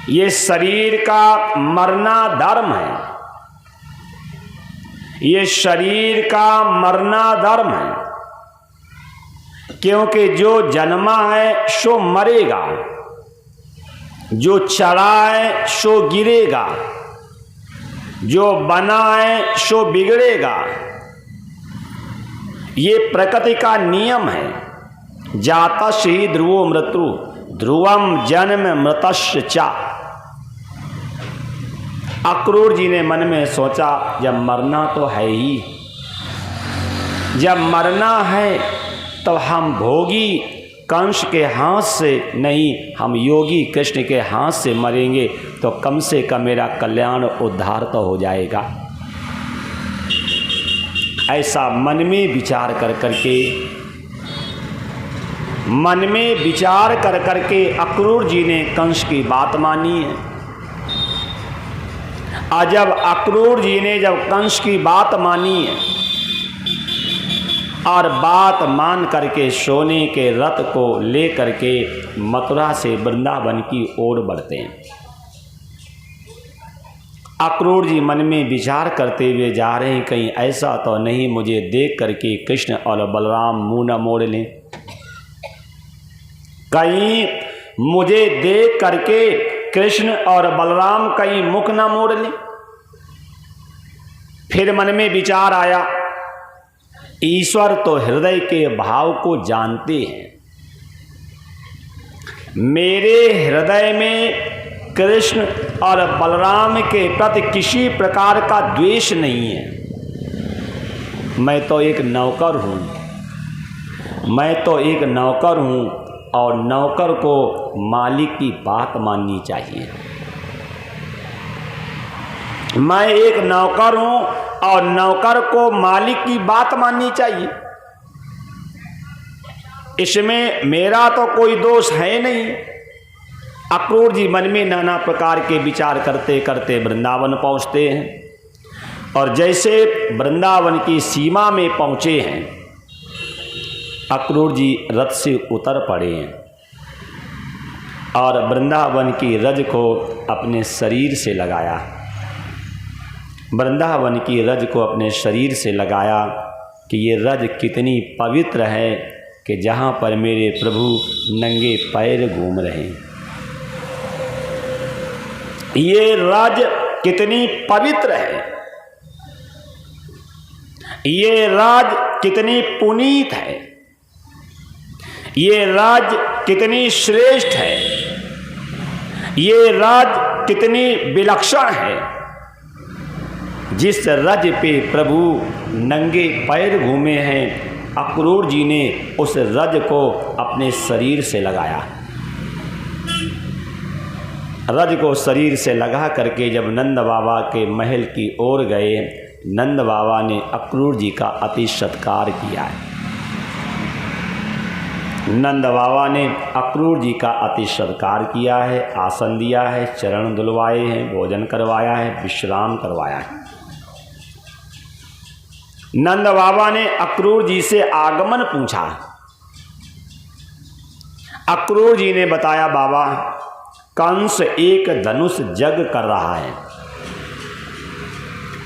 ये शरीर का मरना धर्म है, ये शरीर का मरना धर्म है, क्योंकि जो जन्मा है सो मरेगा, जो चढ़ा है सो गिरेगा, जो बना है सो बिगड़ेगा। ये प्रकृति का नियम है। जातस्य ही ध्रुवो मृत्यु ध्रुवम जन्म मृतस्य च। अक्रूर जी ने मन में सोचा, जब मरना तो है ही, जब मरना है तो हम भोगी कंस के हाथ से नहीं, हम योगी कृष्ण के हाथ से मरेंगे तो कम से कम मेरा कल्याण उद्धार तो हो जाएगा। ऐसा मन में विचार कर करके अक्रूर जी ने कंस की बात मानी है। और जब अक्रूर जी ने कंस की बात मानी है और बात मान करके सोने के रथ को ले करके मथुरा से वृंदावन की ओर बढ़ते हैं। अक्रूर जी मन में विचार करते हुए जा रहे हैं, कहीं ऐसा तो नहीं मुझे देख करके कृष्ण और बलराम मुंह न मोड़ लें, कहीं मुझे देख करके कृष्ण और बलराम कहीं मुख न मोड़ लें। फिर मन में विचार आया, ईश्वर तो हृदय के भाव को जानते हैं, मेरे हृदय में कृष्ण और बलराम के प्रति किसी प्रकार का द्वेष नहीं है। मैं तो एक नौकर हूँ, और नौकर को मालिक की बात माननी चाहिए। मैं एक नौकर हूँ और नौकर को मालिक की बात माननी चाहिए। इसमें मेरा तो कोई दोष है नहीं। अक्रूर जी मन में नाना प्रकार के विचार करते करते वृंदावन पहुँचते हैं। और जैसे वृंदावन की सीमा में पहुँचे हैं, अक्रूर जी रथ से उतर पड़े हैं और वृंदावन की रज को अपने शरीर से लगाया। वृंदावन की रज को अपने शरीर से लगाया कि ये रज कितनी पवित्र है कि जहाँ पर मेरे प्रभु नंगे पैर घूम रहे हैं। ये रज कितनी पवित्र है, ये रज कितनी पुनीत है, ये रज कितनी श्रेष्ठ है, ये रज कितनी विलक्षण है। जिस रज पे प्रभु नंगे पैर घूमे हैं, अक्रूर जी ने उस रज को अपने शरीर से लगाया। रज को शरीर से लगा करके जब नंद बाबा के महल की ओर गए, नंद बाबा ने अक्रूर जी का अति सत्कार किया है। नंद बाबा ने अक्रूर जी का अति सत्कार किया है, आसन दिया है, चरण धुलवाए हैं, भोजन करवाया है, विश्राम करवाया है। नंद बाबा ने अक्रूर जी से आगमन पूछा। अक्रूर जी ने बताया, बाबा कंस एक धनुष यज्ञ कर रहा है,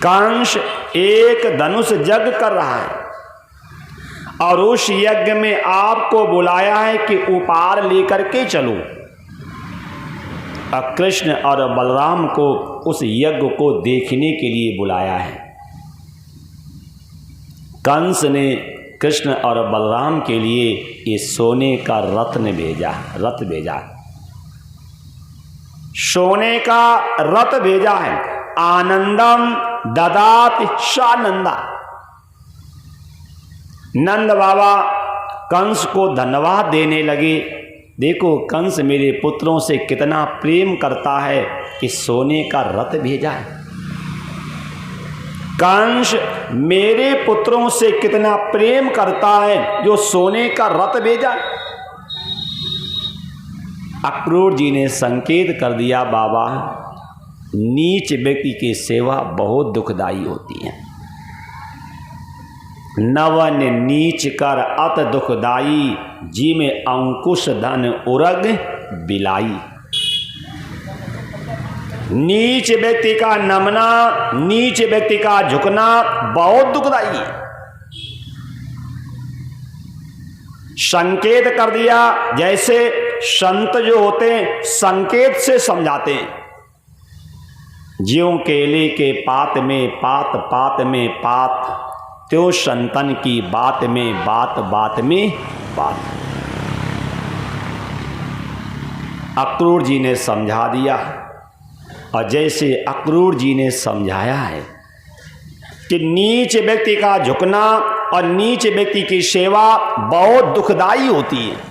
कंस एक धनुष यज्ञ कर रहा है और उस यज्ञ में आपको बुलाया है कि उपहार लेकर के चलो। और कृष्ण और बलराम को उस यज्ञ को देखने के लिए बुलाया है। कंस ने कृष्ण और बलराम के लिए ये सोने का रथ भेजा, सोने का रथ भेजा है। आनंदम ददाति सानंदा। नंद बाबा कंस को धन्यवाद देने लगे। देखो कंस मेरे पुत्रों से कितना प्रेम करता है कि सोने का रथ भेजा है। कंस मेरे पुत्रों से कितना प्रेम करता है जो सोने का रथ भेजा। अक्रूर जी ने संकेत कर दिया, बाबा नीच व्यक्ति की सेवा बहुत दुखदाई होती है। नवन नीच कर अत दुखदाई, जी में अंकुश धन उरग बिलाई। नीच व्यक्ति का नमना, नीच व्यक्ति का झुकना बहुत दुखदाई है। संकेत कर दिया, जैसे संत जो होते हैं संकेत से समझाते हैं। ज्यों केले के पात में पात, पात में पात, त्यों संतन की बात में बात, बात में बात। अक्रूर जी ने समझा दिया, और जैसे अक्रूर जी ने समझाया है कि नीच व्यक्ति का झुकना और नीच व्यक्ति की सेवा बहुत दुखदाई होती है।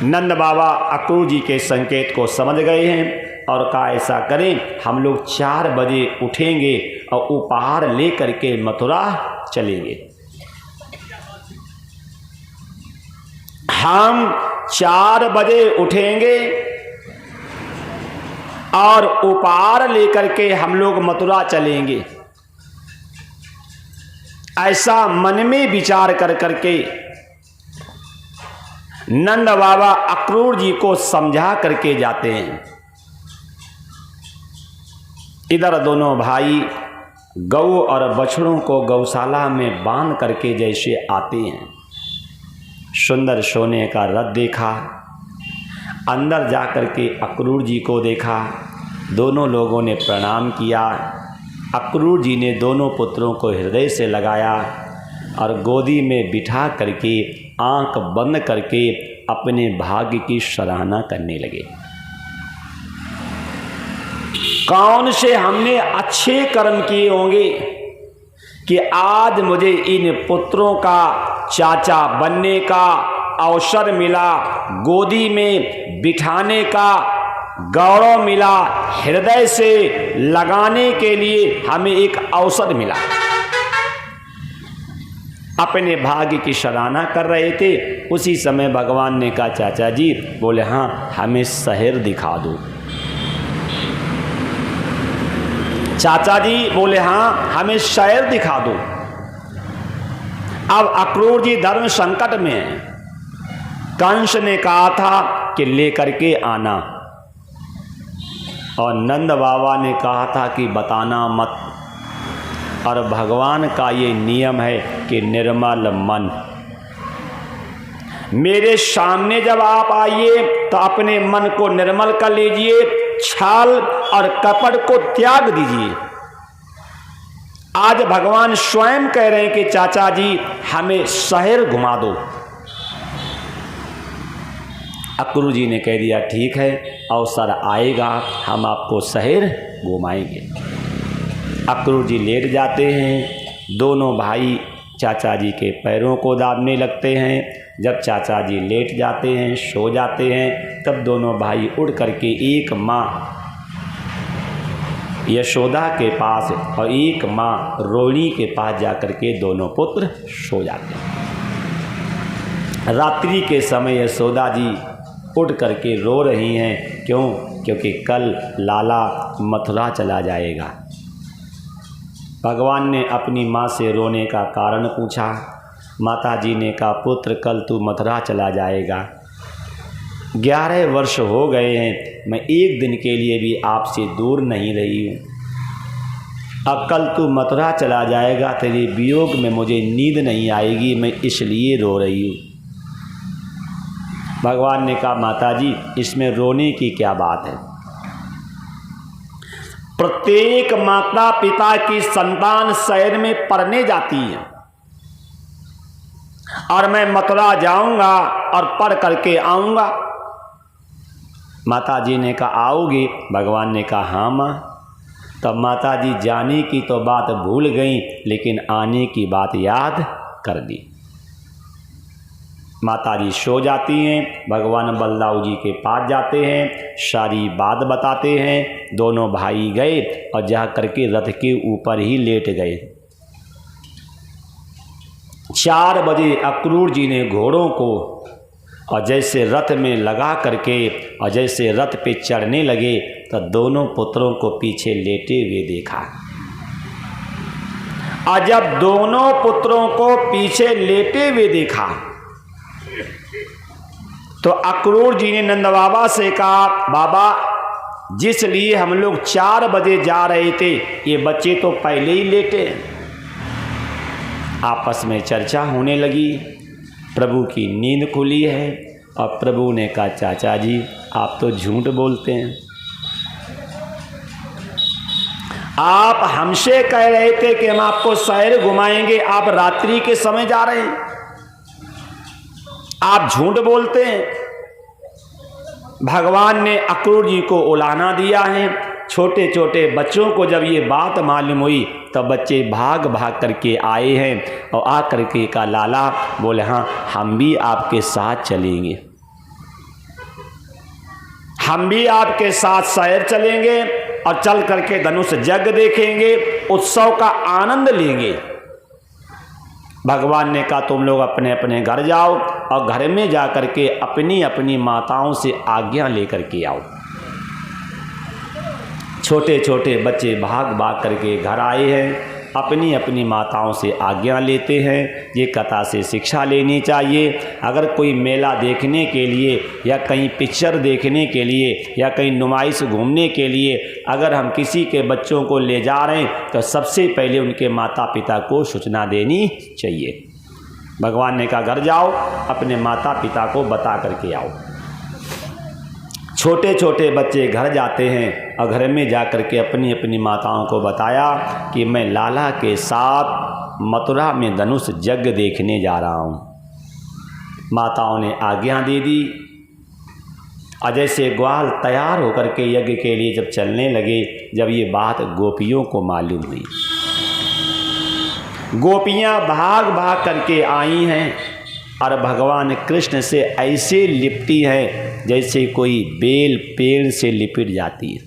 नंद बाबा अक्रूर जी के संकेत को समझ गए हैं और कहा ऐसा करें, हम लोग 4 बजे उठेंगे और उपहार लेकर के मथुरा चलेंगे। हम 4 बजे उठेंगे और उपहार लेकर के हम लोग मथुरा चलेंगे। ऐसा मन में विचार कर करके नंद बाबा अक्रूर जी को समझा करके जाते हैं। इधर दोनों भाई गऊ और बछड़ों को गौशाला में बांध करके जैसे आते हैं, सुंदर सोने का रथ देखा, अंदर जाकर के अक्रूर जी को देखा, दोनों लोगों ने प्रणाम किया। अक्रूर जी ने दोनों पुत्रों को हृदय से लगाया और गोदी में बिठा करके आंख बंद करके अपने भाग्य की सराहना करने लगे। कौन से हमने अच्छे कर्म किए होंगे कि आज मुझे इन पुत्रों का चाचा बनने का अवसर मिला, गोदी में बिठाने का गौरव मिला, हृदय से लगाने के लिए हमें एक अवसर मिला। अपने भाग्य की सराहना कर रहे थे, उसी समय भगवान ने कहा चाचा जी, बोले हाँ हमें शहर दिखा दो। चाचा जी बोले हाँ हमें शहर दिखा दो। अब अक्रूर जी धर्म संकट में हैं। कंस ने कहा था कि लेकर के आना, और नंद बाबा ने कहा था कि बताना मत, और भगवान का ये नियम है कि निर्मल मन। मेरे सामने जब आप आइए तो अपने मन को निर्मल कर लीजिए, छल और कपट को त्याग दीजिए। आज भगवान स्वयं कह रहे हैं कि चाचा जी हमें शहर घुमा दो। अक्रूर जी ने कह दिया ठीक है, अवसर आएगा हम आपको शहर घुमाएंगे। अक्रूर जी लेट जाते हैं, दोनों भाई चाचा जी के पैरों को दाबने लगते हैं। जब चाचा जी लेट जाते हैं, सो जाते हैं, तब दोनों भाई उड़ करके एक माँ यशोदा के पास और एक माँ रोहिणी के पास जाकर के दोनों पुत्र सो जाते हैं। रात्रि के समय यशोदा जी उठ करके रो रही हैं। क्यों? क्योंकि कल लाला मथुरा चला जाएगा। भगवान ने अपनी माँ से रोने का कारण पूछा। माता जी ने कहा पुत्र कल तू मथुरा चला जाएगा। 11 वर्ष हो गए हैं, मैं एक दिन के लिए भी आपसे दूर नहीं रही हूँ। अब कल तू मथुरा चला जाएगा, तेरे वियोग में मुझे नींद नहीं आएगी, मैं इसलिए रो रही हूँ। भगवान ने कहा माता जी इसमें रोने की क्या बात है। प्रत्येक माता पिता की संतान शहर में पढ़ने जाती है और मैं मथुरा जाऊंगा और पढ़ करके आऊंगा। माता जी ने कहा आओगे? भगवान ने कहा हाँ माँ। तब माता जी जाने की तो बात भूल गई, लेकिन आने की बात याद कर दी। माता जी सो जाती हैं। भगवान बलदाऊ जी के पास जाते हैं, सारी बात बताते हैं। दोनों भाई गए और जा करके रथ के ऊपर ही लेट गए। 4 बजे अक्रूर जी ने घोड़ों को और जैसे रथ में लगा करके और जैसे रथ पे चढ़ने लगे तो दोनों पुत्रों को पीछे लेटे हुए देखा। और जब दोनों पुत्रों को पीछे लेटे हुए देखा तो अक्रूर जी ने नंद बाबा से कहा, बाबा जिस लिए हम लोग 4 बजे जा रहे थे, ये बच्चे तो पहले ही लेटे हैं। आपस में चर्चा होने लगी। प्रभु की नींद खुली है और प्रभु ने कहा, चाचा जी आप तो झूठ बोलते हैं। आप हमसे कह रहे थे कि हम आपको शहर घुमाएंगे, आप रात्रि के समय जा रहे हैं, आप झूठ बोलते हैं। भगवान ने अक्रूर जी को उलाहना दिया है। छोटे छोटे बच्चों को जब ये बात मालूम हुई तब बच्चे भाग भाग करके आए हैं और आ करके का लाला बोले, हाँ हम भी आपके साथ चलेंगे, हम भी आपके साथ शहर चलेंगे और चल करके धनुष यज्ञ देखेंगे, उत्सव का आनंद लेंगे। भगवान ने कहा, तुम लोग अपने अपने घर जाओ और घर में जा करके अपनी अपनी माताओं से आज्ञा लेकर के आओ। छोटे छोटे बच्चे भाग भाग करके घर आए हैं, अपनी अपनी माताओं से आज्ञा लेते हैं। ये कथा से शिक्षा लेनी चाहिए। अगर कोई मेला देखने के लिए या कहीं पिक्चर देखने के लिए या कहीं नुमाइश घूमने के लिए अगर हम किसी के बच्चों को ले जा रहे हैं तो सबसे पहले उनके माता पिता को सूचना देनी चाहिए। भगवान ने कहा, घर जाओ अपने माता पिता को बता करके आओ। छोटे छोटे बच्चे घर जाते हैं और घर में जा कर के अपनी अपनी माताओं को बताया कि मैं लाला के साथ मथुरा में धनुष यज्ञ देखने जा रहा हूँ। माताओं ने आज्ञा दे दी और जैसे ग्वाल तैयार होकर के यज्ञ के लिए जब चलने लगे, जब ये बात गोपियों को मालूम हुई, गोपियाँ भाग भाग करके आई हैं और भगवान कृष्ण से ऐसे लिपटी है जैसे कोई बेल पेड़ से लिपट जाती है।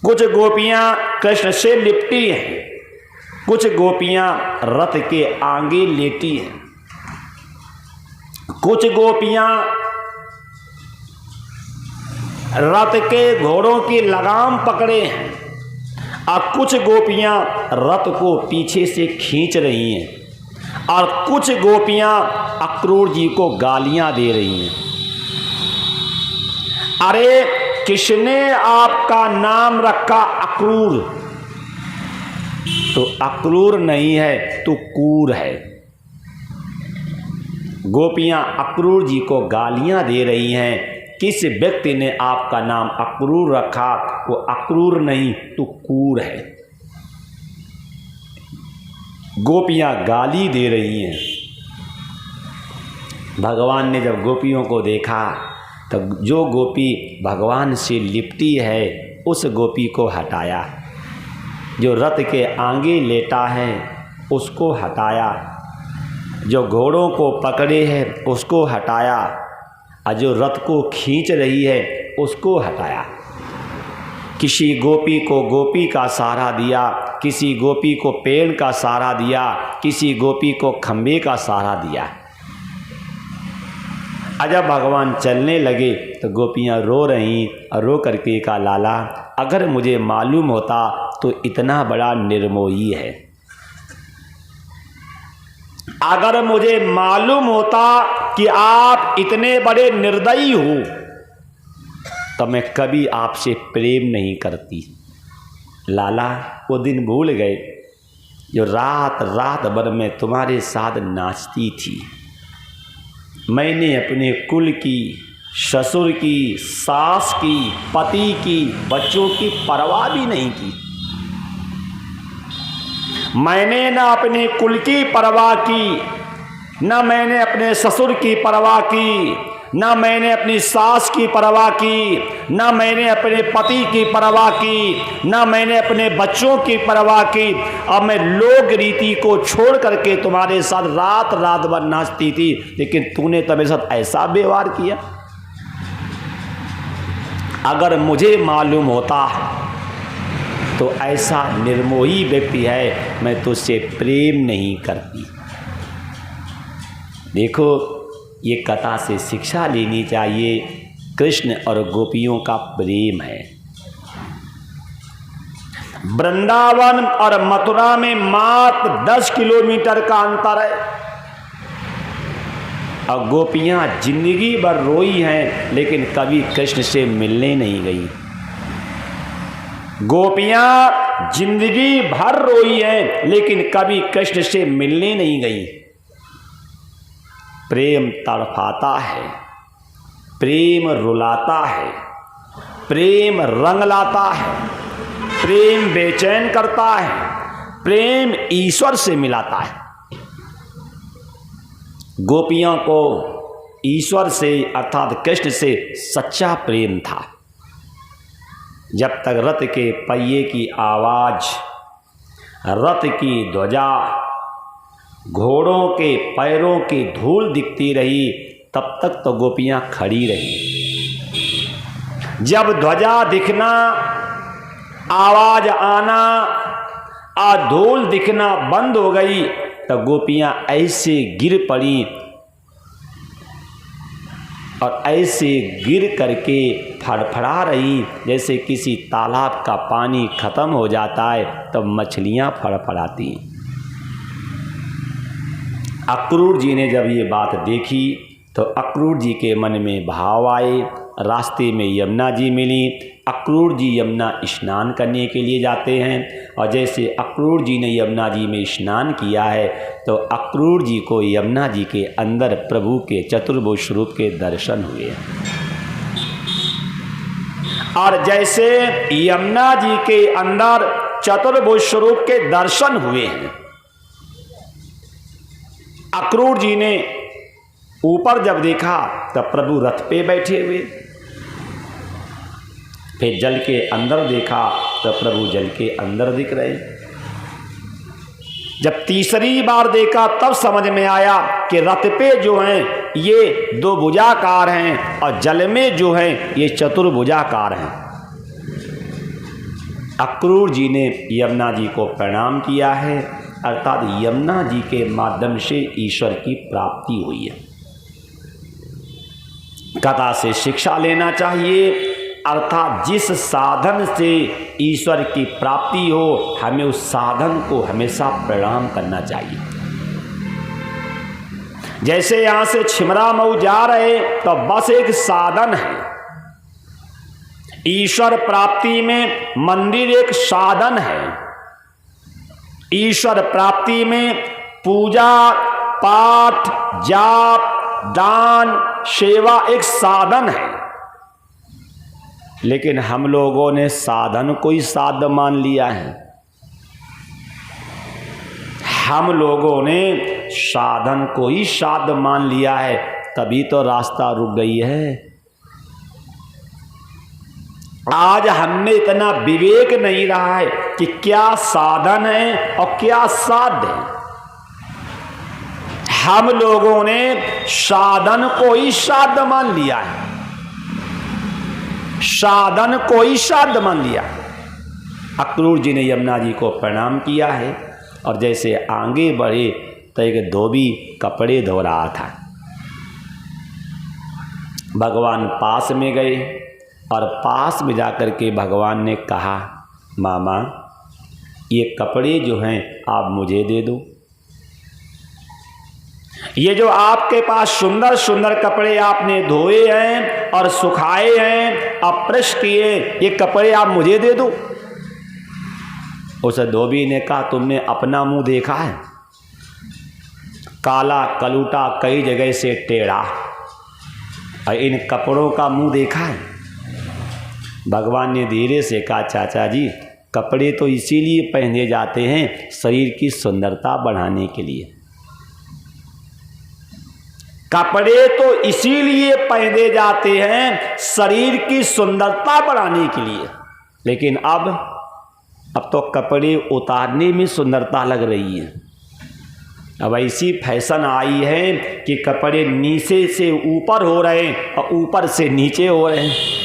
कुछ गोपियां कृष्ण से लिपटी हैं, कुछ गोपियां रथ के आगे लेटी हैं, कुछ गोपियां रथ के घोड़ों की लगाम पकड़े हैं और कुछ गोपियां रथ को पीछे से खींच रही हैं और कुछ गोपियां अक्रूर जी को गालियां दे रही हैं। अरे किसने आपका नाम रखा अक्रूर? तो अक्रूर नहीं है तो कूर है। गोपियां अक्रूर जी को गालियां दे रही हैं। किस व्यक्ति ने आपका नाम अक्रूर रखा? वो अक्रूर नहीं तो कूर है। गोपियां गाली दे रही हैं। भगवान ने जब गोपियों को देखा तब जो गोपी भगवान से लिपटी है उस गोपी को हटाया, जो रथ के आगे लेटा है उसको हटाया, जो घोड़ों को पकड़े है उसको हटाया और जो रथ को खींच रही है उसको हटाया। किसी गोपी को गोपी का सहारा दिया, किसी गोपी को पेड़ का सहारा दिया, किसी गोपी को खंबे का सहारा दिया। जब भगवान चलने लगे तो गोपियां रो रहीं और रो करके कहा, लाला अगर मुझे मालूम होता तो इतना बड़ा निर्मोही है, अगर मुझे मालूम होता कि आप इतने बड़े निर्दयी हो तो मैं कभी आपसे प्रेम नहीं करती। लाला वो दिन भूल गए जो रात रात भर में तुम्हारे साथ नाचती थी। मैंने अपने कुल की, ससुर की, सास की, पति की, बच्चों की परवाह भी नहीं की। मैंने ना अपने कुल की परवाह की, ना मैंने अपने ससुर की परवाह की, ना मैंने अपनी सास की परवाह की, ना मैंने अपने पति की परवाह की, ना मैंने अपने बच्चों की परवाह की। अब मैं लोक रीति को छोड़ करके तुम्हारे साथ रात रात भर नाचती थी, लेकिन तूने तो मेरे साथ ऐसा व्यवहार किया। अगर मुझे मालूम होता तो ऐसा निर्मोही व्यक्ति है, मैं तुझसे प्रेम नहीं करती। देखो ये कथा से शिक्षा लेनी चाहिए। कृष्ण और गोपियों का प्रेम है। वृंदावन और मथुरा में मात्र 10 किलोमीटर का अंतर है। और गोपियाँ जिंदगी भर रोई हैं लेकिन कभी कृष्ण से मिलने नहीं गई। गोपियाँ जिंदगी भर रोई हैं लेकिन कभी कृष्ण से मिलने नहीं गई। प्रेम तड़पाता है, प्रेम रुलाता है, प्रेम रंग लाता है, प्रेम बेचैन करता है, प्रेम ईश्वर से मिलाता है। गोपियों को ईश्वर से अर्थात कृष्ण से सच्चा प्रेम था। जब तक रथ के पहिए की आवाज, रथ की ध्वजा, घोड़ों के पैरों की धूल दिखती रही, तब तक तो गोपियां खड़ी रही। जब ध्वजा दिखना, आवाज आना और धूल दिखना बंद हो गई तो गोपियां ऐसे गिर पड़ी और ऐसे गिर करके फड़फड़ा रही जैसे किसी तालाब का पानी खत्म हो जाता है तो मछलियां फड़फड़ाती। अक्रूर जी ने जब ये बात देखी तो अक्रूर जी के मन में भाव आए। रास्ते में यमुना जी मिली। अक्रूर जी यमुना स्नान करने के लिए जाते हैं और जैसे अक्रूर जी ने यमुना जी में स्नान किया है तो अक्रूर जी को यमुना जी के अंदर प्रभु के चतुर्भुज स्वरूप के दर्शन हुए। और जैसे यमुना जी के अंदर चतुर्भुज स्वरूप के दर्शन हुए हैं, अक्रूर जी ने ऊपर जब देखा तब प्रभु रथ पे बैठे हुए, फिर जल के अंदर देखा तो प्रभु जल के अंदर दिख रहे। जब तीसरी बार देखा तब समझ में आया कि रथ पे जो हैं ये दो भुजाकार हैं और जल में जो हैं ये चतुर्भुजाकार हैं। अक्रूर जी ने यमुना जी को प्रणाम किया है, अर्थात यमुना जी के माध्यम से ईश्वर की प्राप्ति हुई है। कथा से शिक्षा लेना चाहिए, अर्थात जिस साधन से ईश्वर की प्राप्ति हो हमें उस साधन को हमेशा प्रणाम करना चाहिए। जैसे यहां से छिमरा मऊ जा रहे तो बस एक साधन है। ईश्वर प्राप्ति में मंदिर एक साधन है। ईश्वर प्राप्ति में पूजा पाठ जाप दान सेवा एक साधन है। लेकिन हम लोगों ने साधन को ही साध मान लिया है। हम लोगों ने साधन को ही साध मान लिया है, तभी तो रास्ता रुक गई है। आज हमें इतना विवेक नहीं रहा है कि क्या साधन है और क्या साध्य है। हम लोगों ने साधन को ही साध मान लिया है, साधन को ही साध मान लिया। अक्रूर जी ने यमुना जी को प्रणाम किया है और जैसे आगे बढ़े तो एक धोबी कपड़े धो रहा था। भगवान पास में गए और पास में जाकर के भगवान ने कहा, मामा ये कपड़े जो हैं आप मुझे दे दो। ये जो आपके पास सुंदर सुंदर कपड़े आपने धोए हैं और सुखाए हैं और प्रेस किए, ये कपड़े आप मुझे दे दो। उस धोबी ने कहा, तुमने अपना मुंह देखा है? काला कलूटा कई जगह से टेढ़ा, और इन कपड़ों का मुंह देखा है? भगवान ने धीरे से कहा, चाचा जी कपड़े तो इसीलिए पहने जाते हैं शरीर की सुंदरता बढ़ाने के लिए। कपड़े तो इसीलिए पहने जाते हैं शरीर की सुंदरता बढ़ाने के लिए, लेकिन अब तो कपड़े उतारने में सुंदरता लग रही है। अब ऐसी फैशन आई है कि कपड़े नीचे से ऊपर हो रहे हैं और ऊपर से नीचे हो रहे हैं।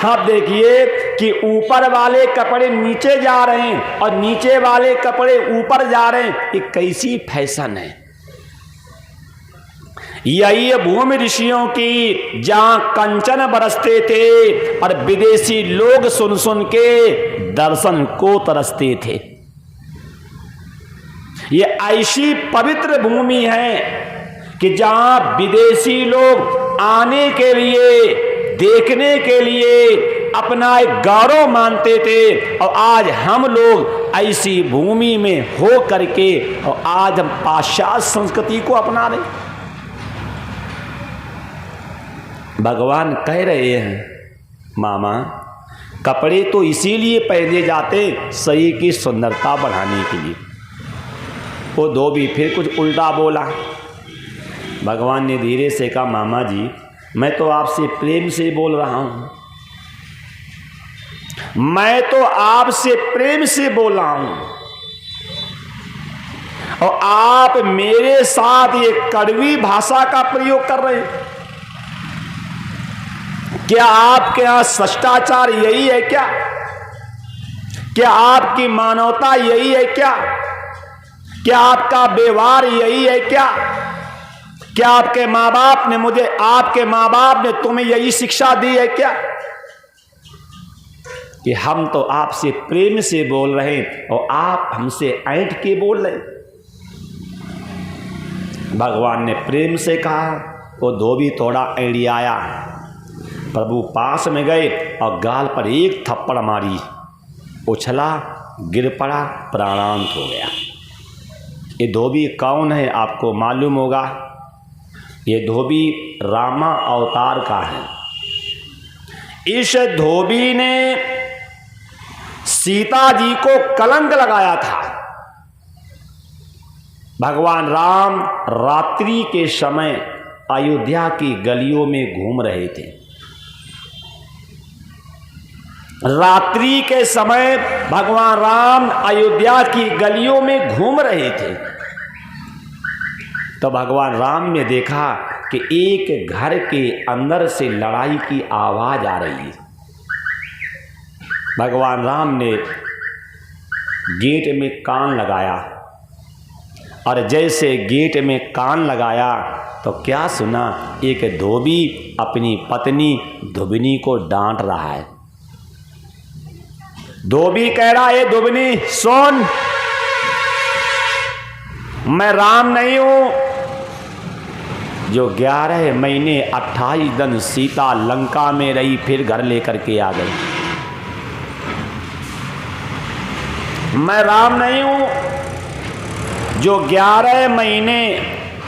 आप देखिए कि ऊपर वाले कपड़े नीचे जा रहे हैं और नीचे वाले कपड़े ऊपर जा रहे हैं। ये कैसी फैशन है? यही है भूमि ऋषियों की, जहां कंचन बरसते थे और विदेशी लोग सुन सुन के दर्शन को तरसते थे। ये ऐसी पवित्र भूमि है कि जहां विदेशी लोग आने के लिए, देखने के लिए अपना एक गौरव मानते थे, और आज हम लोग ऐसी भूमि में हो करके और आज हम पाश्चात्य संस्कृति को अपना रहे। भगवान कह रहे हैं, मामा कपड़े तो इसीलिए पहने जाते शरीर की सुंदरता बढ़ाने के लिए। वो धोबी फिर कुछ उल्टा बोला। भगवान ने धीरे से कहा, मामा जी मैं तो आपसे प्रेम से बोल रहा हूं, मैं तो आपसे प्रेम से बोल रहा हूं, और आप मेरे साथ ये कड़वी भाषा का प्रयोग कर रहे हैं। क्या आपके यहां शिष्टाचार यही है क्या? क्या आपकी मानवता यही है क्या? क्या आपका व्यवहार यही है क्या? क्या आपके माँ बाप ने आपके माँ बाप ने तुम्हें यही शिक्षा दी है क्या कि हम तो आपसे प्रेम से बोल रहे हैं और आप हमसे ऐंठ के बोल रहे? भगवान ने प्रेम से कहा। वो धोबी थोड़ा एड़ियाया। प्रभु पास में गए और गाल पर एक थप्पड़ मारी, उछला, गिर पड़ा, प्राणांत हो गया। ये धोबी कौन है आपको मालूम होगा? ये धोबी रामा अवतार का है। इस धोबी ने सीता जी को कलंक लगाया था। भगवान राम रात्रि के समय अयोध्या की गलियों में घूम रहे थे। रात्रि के समय भगवान राम अयोध्या की गलियों में घूम रहे थे, तो भगवान राम ने देखा कि एक घर के अंदर से लड़ाई की आवाज आ रही है। भगवान राम ने गेट में कान लगाया, और जैसे गेट में कान लगाया तो क्या सुना? एक धोबी अपनी पत्नी धुबनी को डांट रहा है। धोबी कह रहा है, धुबनी सुन, मैं राम नहीं हूं जो 11 महीने 28 दिन सीता लंका में रही फिर घर लेकर के आ गई। मैं राम नहीं हूं जो 11 महीने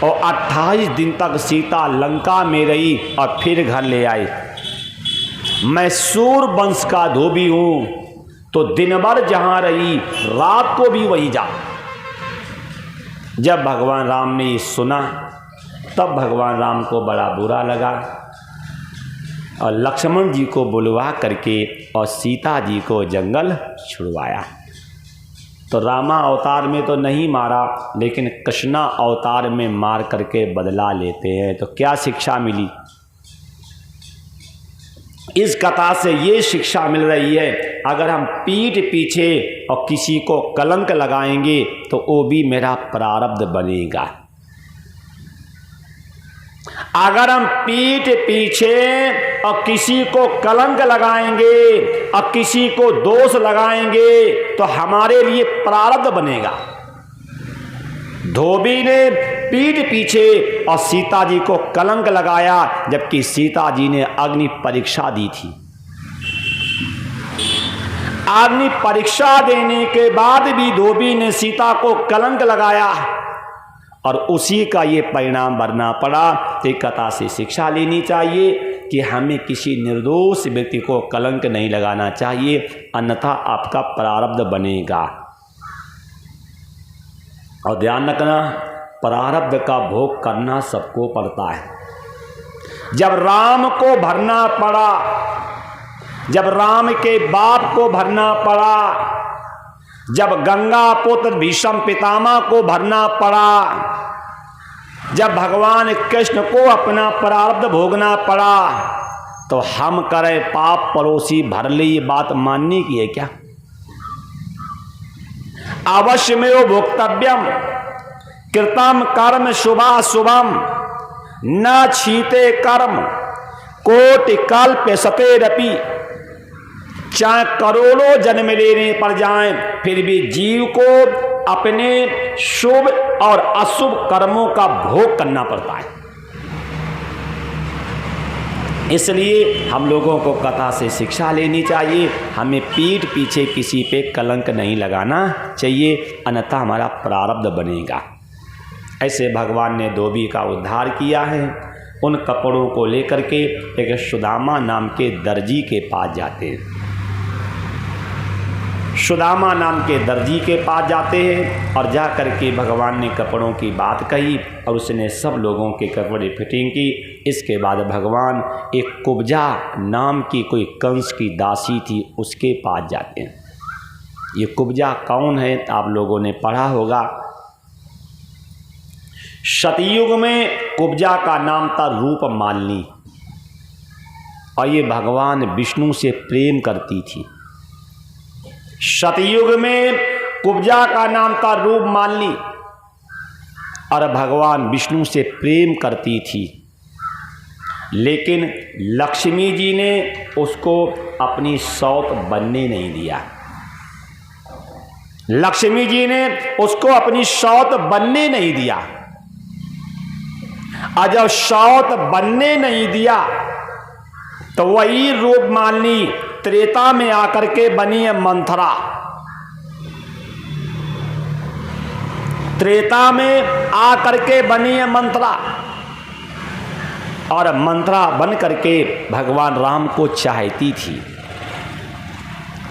और 28 दिन तक सीता लंका में रही और फिर घर ले आई। मैं सूर वंश का धोबी हूं, तो दिन भर जहां रही रात को भी वहीं जा। जब भगवान राम ने ये सुना तब भगवान राम को बड़ा बुरा लगा और लक्ष्मण जी को बुलवा करके और सीता जी को जंगल छुड़वाया। तो रामा अवतार में तो नहीं मारा, लेकिन कृष्णा अवतार में मार करके बदला लेते हैं। तो क्या शिक्षा मिली? इस कथा से ये शिक्षा मिल रही है, अगर हम पीठ पीछे और किसी को कलंक लगाएंगे तो वो भी मेरा प्रारब्ध बनेगा। अगर हम पीठ पीछे और किसी को कलंक लगाएंगे और किसी को दोष लगाएंगे तो हमारे लिए प्रारब्ध बनेगा। धोबी ने पीठ पीछे और सीता जी को कलंक लगाया, जबकि सीता जी ने अग्नि परीक्षा दी थी। अग्नि परीक्षा देने के बाद भी धोबी ने सीता को कलंक लगाया और उसी का ये परिणाम भरना पड़ा। तो कथा से शिक्षा लेनी चाहिए कि हमें किसी निर्दोष व्यक्ति को कलंक नहीं लगाना चाहिए, अन्यथा आपका प्रारब्ध बनेगा। और ध्यान रखना, प्रारब्ध का भोग करना सबको पड़ता है। जब राम को भरना पड़ा, जब राम के बाप को भरना पड़ा, जब गंगा पुत्र भीष्म पितामह को भरना पड़ा, जब भगवान कृष्ण को अपना प्रारब्ध भोगना पड़ा, तो हम करें पाप पड़ोसी भर ले, ये बात मानने की है क्या? अवश्य में वो भोक्तव्यम कृतम कर्म शुभा शुभम न छीते कर्म कोटि कल्प सतेरपि। चाहे करोड़ों जन्म लेने पर जाएं फिर भी जीव को अपने शुभ और अशुभ कर्मों का भोग करना पड़ता है। इसलिए हम लोगों को कथा से शिक्षा लेनी चाहिए। हमें पीठ पीछे किसी पे कलंक नहीं लगाना चाहिए, अन्यथा हमारा प्रारब्ध बनेगा। ऐसे भगवान ने धोबी का उद्धार किया है। उन कपड़ों को लेकर के एक सुदामा नाम के दर्जी के पास जाते हैं। सुदामा नाम के दर्जी के पास जाते हैं और जा कर के भगवान ने कपड़ों की बात कही और उसने सब लोगों के कपड़े फिटिंग की। इसके बाद भगवान एक कुब्जा नाम की कोई कंस की दासी थी, उसके पास जाते हैं। ये कुब्जा कौन है आप लोगों ने पढ़ा होगा। सतयुग में कुब्जा का नाम था रूपमालिनी और ये भगवान विष्णु से प्रेम करती थी। सतयुग में कुब्जा का नाम था रूपमालिनी और भगवान विष्णु से प्रेम करती थी, लेकिन लक्ष्मी जी ने उसको अपनी सौत बनने नहीं दिया। लक्ष्मी जी ने उसको अपनी सौत बनने नहीं दिया और जब सौत बनने नहीं दिया तो वही रूपमालिनी त्रेता में आकर के बनी है मंथरा। त्रेता में आकर के बनी है मंथरा और मंथरा बन करके भगवान राम को चाहती थी,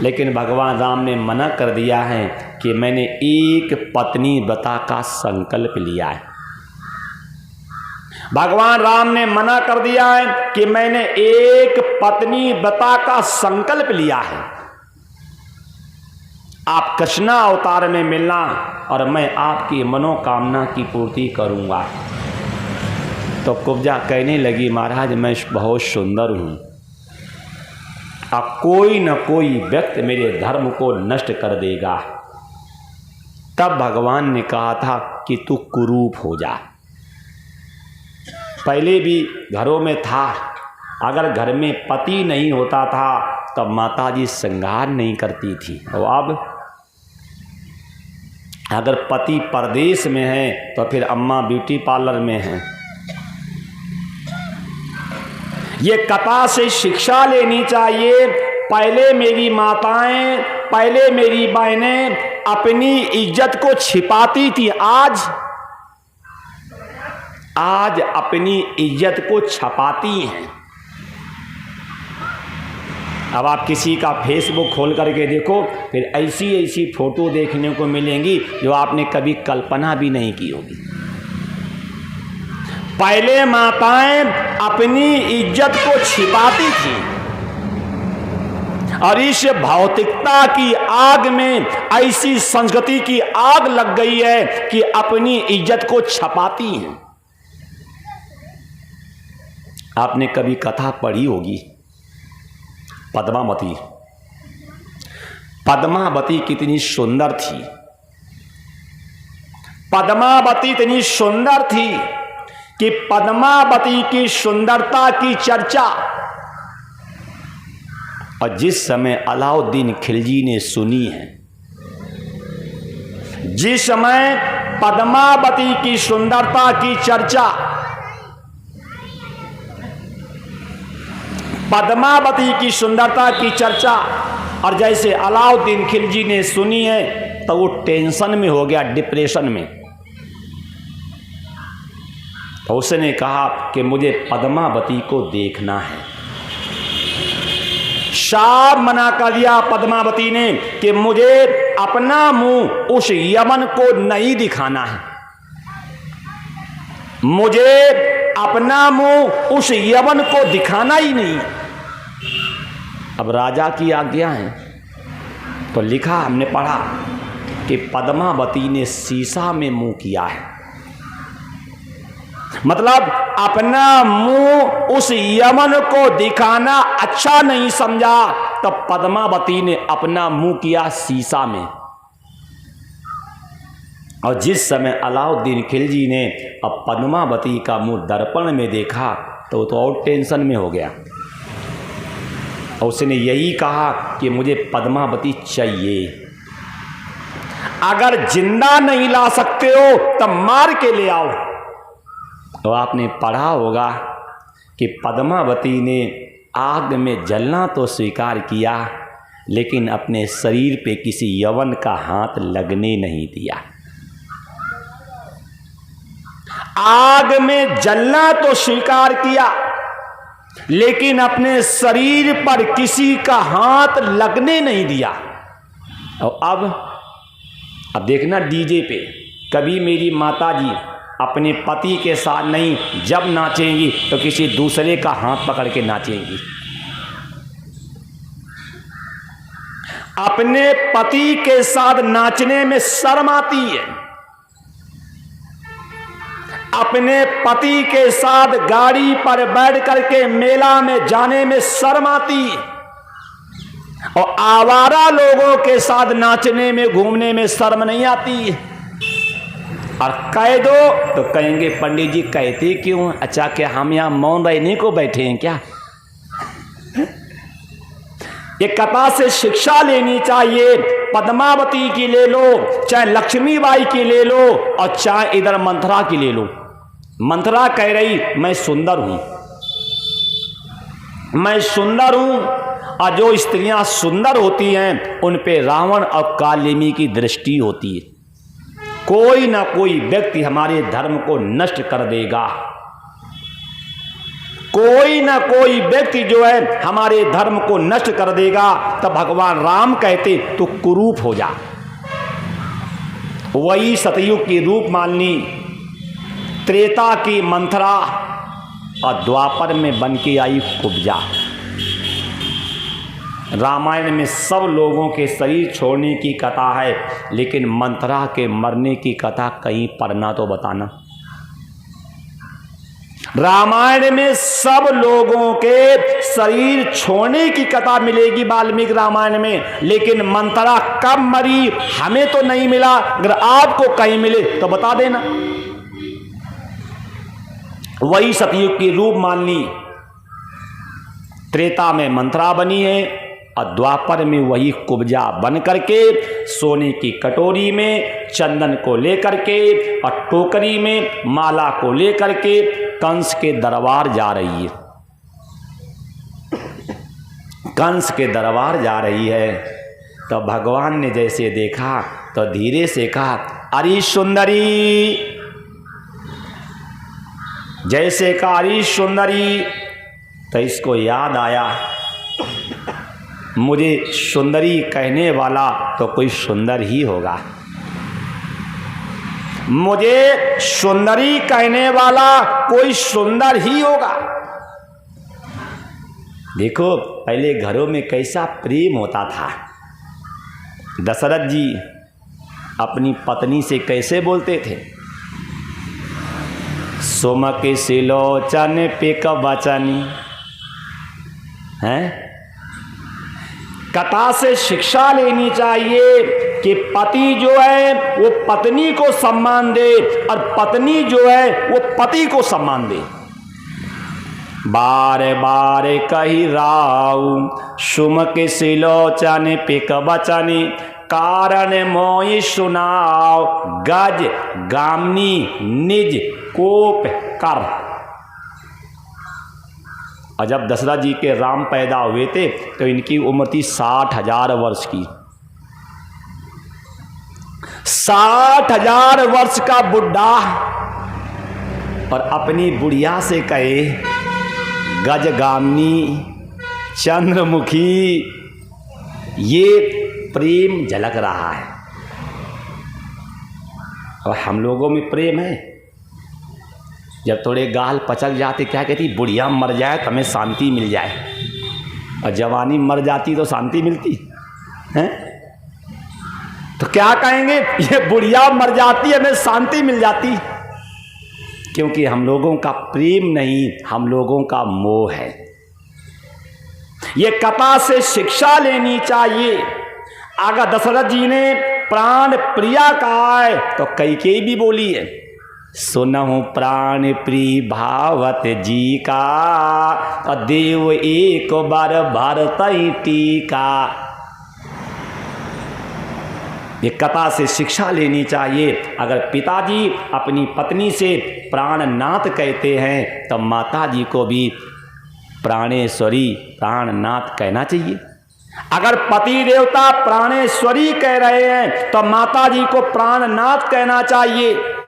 लेकिन भगवान राम ने मना कर दिया है कि मैंने एक पत्नी व्रता का संकल्प लिया है। भगवान राम ने मना कर दिया है कि मैंने एक पत्नी व्रता का संकल्प लिया है। आप कृष्णा अवतार में मिलना और मैं आपकी मनोकामना की पूर्ति करूंगा। तो कुब्जा कहने लगी, महाराज मैं बहुत सुंदर हूं, अब कोई न कोई व्यक्ति मेरे धर्म को नष्ट कर देगा। तब भगवान ने कहा था कि तू कुरूप हो जा। पहले भी घरों में था, अगर घर में पति नहीं होता था तब माताजी श्रृंगार नहीं करती थी, और अब अगर पति परदेश में है तो फिर अम्मा ब्यूटी पार्लर में है। ये कथा से शिक्षा लेनी चाहिए। पहले मेरी माताएं, पहले मेरी बहनें अपनी इज्जत को छिपाती थी, आज अपनी इज्जत को छपाती हैं। अब आप किसी का फेसबुक खोल करके देखो, फिर ऐसी ऐसी फोटो देखने को मिलेंगी जो आपने कभी कल्पना भी नहीं की होगी। पहले माताएं अपनी इज्जत को छिपाती थी और इस भौतिकता की आग में ऐसी संस्कृति की आग लग गई है कि अपनी इज्जत को छपाती हैं। आपने कभी कथा पढ़ी होगी पद्मावती। पद्मावती कितनी सुंदर थी। पद्मावती इतनी सुंदर थी कि पद्मावती की सुंदरता की चर्चा और जिस समय अलाउद्दीन खिलजी ने सुनी है, जिस समय पद्मावती की सुंदरता की चर्चा पद्मावती की सुंदरता की चर्चा और जैसे अलाउद्दीन खिलजी ने सुनी है तो वो टेंशन में हो गया, डिप्रेशन में। तो उसने कहा कि मुझे पद्मावती को देखना है। साफ मना कर दिया पद्मावती ने कि मुझे अपना मुंह उस यमन को नहीं दिखाना है, मुझे अपना मुंह उस यमन को दिखाना ही नहीं। अब राजा की आज्ञा है तो लिखा, हमने पढ़ा कि पद्मावती ने शीशा में मुंह किया है, मतलब अपना मुंह उस यमन को दिखाना अच्छा नहीं समझा, तब पद्मावती ने अपना मुंह किया शीशा में। और जिस समय अलाउद्दीन खिलजी ने अब पद्मावती का मुंह दर्पण में देखा तो वो तो और टेंशन में हो गया और उसने यही कहा कि मुझे पद्मावती चाहिए। अगर जिंदा नहीं ला सकते हो तब मार के ले आओ। तो आपने पढ़ा होगा कि पद्मावती ने आग में जलना तो स्वीकार किया, लेकिन अपने शरीर पे किसी यवन का हाथ लगने नहीं दिया। आग में जलना तो स्वीकार किया, लेकिन अपने शरीर पर किसी का हाथ लगने नहीं दिया। और अब देखना डीजे पे कभी मेरी माता जी अपने पति के साथ नहीं, जब नाचेंगी तो किसी दूसरे का हाथ पकड़ के नाचेंगी। अपने पति के साथ नाचने में शर्म आती है, अपने पति के साथ गाड़ी पर बैठ करके मेला में जाने में शर्म आती है, और आवारा लोगों के साथ नाचने में घूमने में शर्म नहीं आती है। और कह दो तो कहेंगे पंडित जी कहते क्यों? अच्छा क्या हम यहां मौन रहने को बैठे हैं क्या? ये कथा से शिक्षा लेनी चाहिए। पद्मावती की ले लो, चाहे लक्ष्मीबाई की ले लो, और चाहे इधर मंथरा की ले लो। मंथरा कह रही मैं सुंदर हूं, मैं सुंदर हूं, और जो स्त्रियां सुंदर होती हैं उन पे रावण और कालिमी की दृष्टि होती है। कोई ना कोई व्यक्ति हमारे धर्म को नष्ट कर देगा, कोई ना कोई व्यक्ति जो है हमारे धर्म को नष्ट कर देगा। तब भगवान राम कहते तू कुरूप हो जा। वही सतयुग की रूप मालनी, त्रेता की मंथरा, और द्वापर में बन के आई कुब्जा। रामायण में सब लोगों के शरीर छोड़ने की कथा है, लेकिन मंथरा के मरने की कथा कहीं पढ़ना तो बताना। रामायण में सब लोगों के शरीर छोड़ने की कथा मिलेगी वाल्मीकि रामायण में, लेकिन मंथरा कब मरी हमें तो नहीं मिला। अगर आपको कहीं मिले तो बता देना। वही सतयुग की रूप माननी, त्रेता में मंथरा बनी है, और द्वापर में वही कुब्जा बन करके सोने की कटोरी में चंदन को लेकर के और टोकरी में माला को लेकर के कंस के दरबार जा रही है। कंस के दरबार जा रही है तो भगवान ने जैसे देखा तो धीरे से कहा अरे सुंदरी, जैसे कहा अरे सुंदरी, तो इसको याद आया मुझे सुंदरी कहने वाला तो कोई सुंदर ही होगा, मुझे सुंदरी कहने वाला कोई सुंदर ही होगा। देखो पहले घरों में कैसा प्रेम होता था। दशरथ जी अपनी पत्नी से कैसे बोलते थे, सुमक सिलोचन पे कवचनी है। कथा से शिक्षा लेनी चाहिए कि पति जो है वो पत्नी को सम्मान दे और पत्नी जो है वो पति को सम्मान दे। बार बार कही राऊ सुमक सिलोचन पे कवचनी, कारण मोई सुनाओ गज गामनी निज कोप कर। और जब दशरथ जी के राम पैदा हुए थे तो इनकी उम्र थी 60,000 वर्ष की। 60,000 वर्ष का बुढ़ा और अपनी बुढ़िया से कहे गजगामिनी चंद्रमुखी, ये प्रेम झलक रहा है। और हम लोगों में प्रेम है, जब थोड़े गाल पचक जाते क्या कहती बुढ़िया मर जाए तो हमें शांति मिल जाए, और जवानी मर जाती तो शांति मिलती है। तो क्या कहेंगे ये बुढ़िया मर जाती हमें शांति मिल जाती, क्योंकि हम लोगों का प्रेम नहीं, हम लोगों का मोह है। ये कथा से शिक्षा लेनी चाहिए। अगर दशरथ जी ने प्राण प्रिया कहा है तो कैकेयी भी बोली है, सुनहु प्राण प्रिय भावत जी का, देव एक बार भरतई टीका। ये कथा से शिक्षा लेनी चाहिए। अगर पिताजी अपनी पत्नी से प्राणनाथ कहते हैं तो माताजी को भी प्राणेश्वरी प्राणनाथ कहना चाहिए। अगर पति देवता प्राणेश्वरी कह रहे हैं तो माताजी को प्राणनाथ कहना चाहिए।